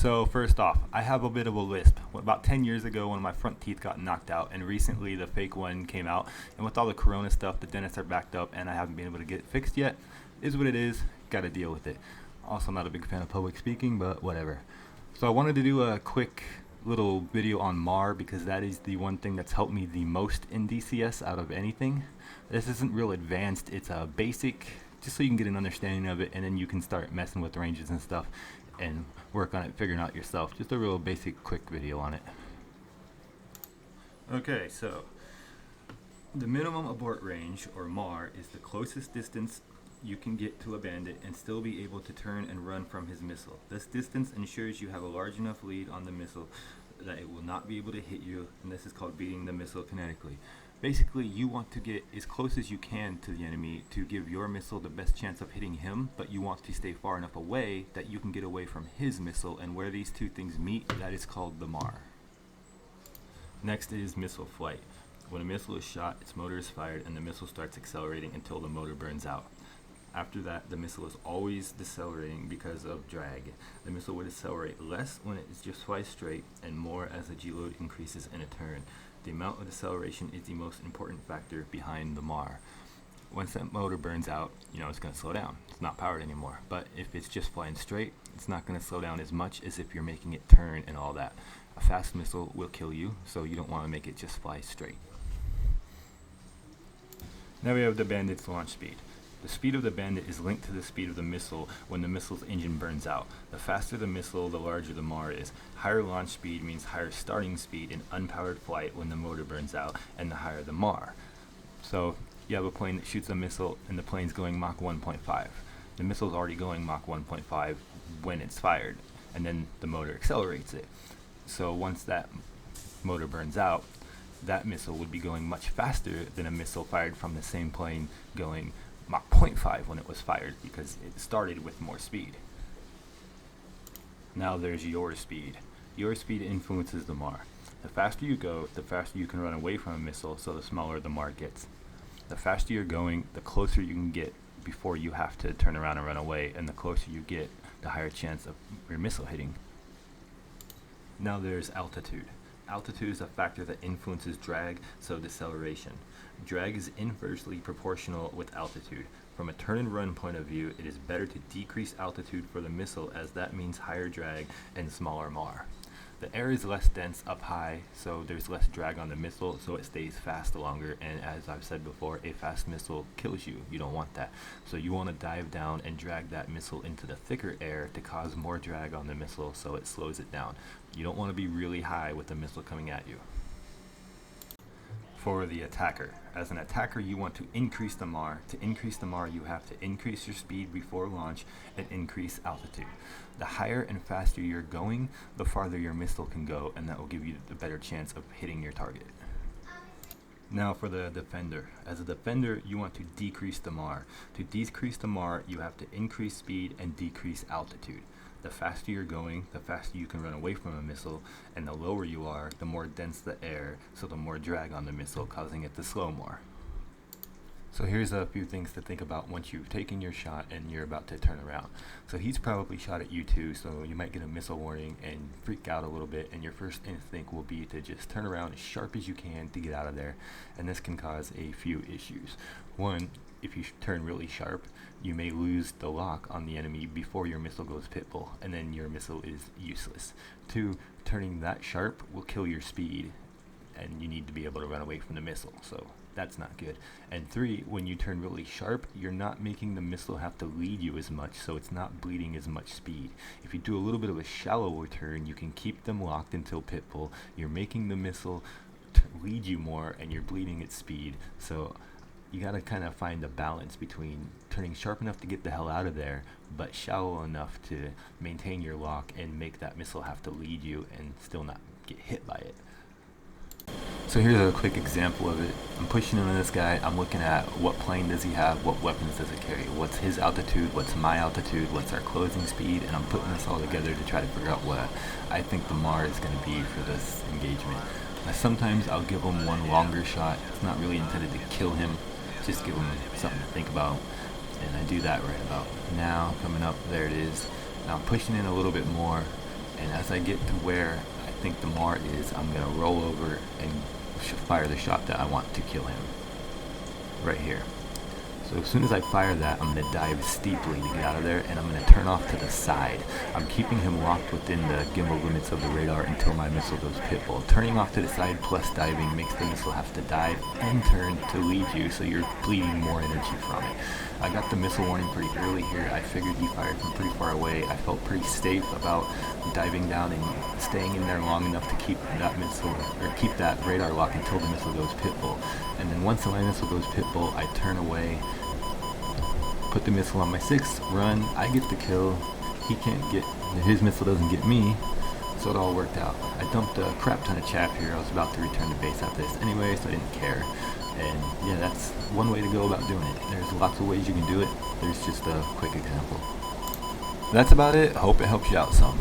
So first off, I have a bit of a lisp. About 10 years ago, one of my front teeth got knocked out, and recently the fake one came out. And with all the corona stuff, the dentists are backed up, and I haven't been able to get it fixed yet. Is what it is. Got to deal with it. Also, not a big fan of public speaking, but whatever. So I wanted to do a quick little video on MAR because that is the one thing that's helped me the most in DCS out of anything. This isn't real advanced. It's a basic, just so you can get an understanding of it, and then you can start messing with ranges and stuff and work on it, figuring out yourself. Just a real basic quick video on it. Okay, so the minimum abort range, or MAR, is the closest distance you can get to a bandit and still be able to turn and run from his missile. This distance ensures you have a large enough lead on the missile that it will not be able to hit you, and this is called beating the missile kinetically. Basically, you want to get as close as you can to the enemy to give your missile the best chance of hitting him, but you want to stay far enough away that you can get away from his missile, and where these two things meet, that is called the MAR. Next is missile flight. When a missile is shot, its motor is fired and the missile starts accelerating until the motor burns out. After that, the missile is always decelerating because of drag. The missile would decelerate less when it is just flies straight and more as the G-load increases in a turn. The amount of deceleration is the most important factor behind the MAR. Once that motor burns out, it's going to slow down. It's not powered anymore. But if it's just flying straight, it's not going to slow down as much as if you're making it turn and all that. A fast missile will kill you, so you don't want to make it just fly straight. Now we have the bandit's launch speed. The speed of the bandit is linked to the speed of the missile when the missile's engine burns out. The faster the missile, the larger the MAR is. Higher launch speed means higher starting speed in unpowered flight when the motor burns out, and the higher the MAR. So you have a plane that shoots a missile and the plane's going Mach 1.5. The missile's already going Mach 1.5 when it's fired, and then the motor accelerates it. So once that motor burns out, that missile would be going much faster than a missile fired from the same plane going Mach 0.5 when it was fired, because it started with more speed. Now there's your speed. Your speed influences the MAR. The faster you go, the faster you can run away from a missile, so the smaller the MAR gets. The faster you're going, the closer you can get before you have to turn around and run away, and the closer you get, the higher chance of your missile hitting. Now there's altitude. Altitude is a factor that influences drag, so deceleration. Drag is inversely proportional with altitude. From a turn and run point of view, it is better to decrease altitude for the missile, as that means higher drag and smaller MAR. The air is less dense up high, so there's less drag on the missile, so it stays fast longer, and as I've said before, a fast missile kills you. You don't want that. So you want to dive down and drag that missile into the thicker air to cause more drag on the missile so it slows it down. You don't want to be really high with the missile coming at you. For the attacker. As an attacker, you want to increase the MAR. To increase the MAR, you have to increase your speed before launch and increase altitude. The higher and faster you're going, the farther your missile can go, and that will give you the better chance of hitting your target. Now for the defender. As a defender, you want to decrease the MAR. To decrease the MAR, you have to increase speed and decrease altitude. The faster you're going, the faster you can run away from a missile, and the lower you are, the more dense the air, so the more drag on the missile, causing it to slow more. So here's a few things to think about once you've taken your shot and you're about to turn around. So he's probably shot at you too, so you might get a missile warning and freak out a little bit, and your first instinct will be to just turn around as sharp as you can to get out of there, and this can cause a few issues. One, if you turn really sharp, you may lose the lock on the enemy before your missile goes pitbull, and then your missile is useless. Two, turning that sharp will kill your speed, and you need to be able to run away from the missile, so that's not good. And three, when you turn really sharp, you're not making the missile have to lead you as much, so it's not bleeding as much speed. If you do a little bit of a shallower turn, you can keep them locked until pitbull. You're making the missile lead you more, and you're bleeding its speed. So you gotta kind of find a balance between turning sharp enough to get the hell out of there, but shallow enough to maintain your lock and make that missile have to lead you and still not get hit by it. So here's a quick example of it. I'm pushing into this guy. I'm looking at what plane does he have, what weapons does it carry, what's his altitude, what's my altitude, what's our closing speed, and I'm putting this all together to try to figure out what I think the MAR is going to be for this engagement. Sometimes I'll give him one longer shot. It's not really intended to kill him, just give him something to think about, and I do that right about now. Coming up, there it is. Now I'm pushing in a little bit more, And as I get to where I think the Mar is, I'm going to roll over and fire the shot that I want to kill him. Right here. So as soon as I fire that, I'm going to dive steeply to get out of there, and I'm going to turn off to the side. I'm keeping him locked within the gimbal limits of the radar until my missile goes pitbull. Turning off to the side plus diving makes the missile have to dive and turn to leave you, so you're bleeding more energy from it. I got the missile warning pretty early here. I figured he fired from pretty far away. I felt pretty safe about diving down and staying in there long enough to keep that missile, or keep that radar lock until the missile goes pitbull. And then once my missile goes pitbull, I turn away, put the missile on my 6, run, I get the kill, he can't get, his missile doesn't get me, so it all worked out. I dumped a crap ton of chaff here. I was about to return to base after this anyway, so I didn't care. And yeah, that's one way to go about doing it. There's lots of ways you can do it. There's just a quick example. That's about it. Hope it helps you out some.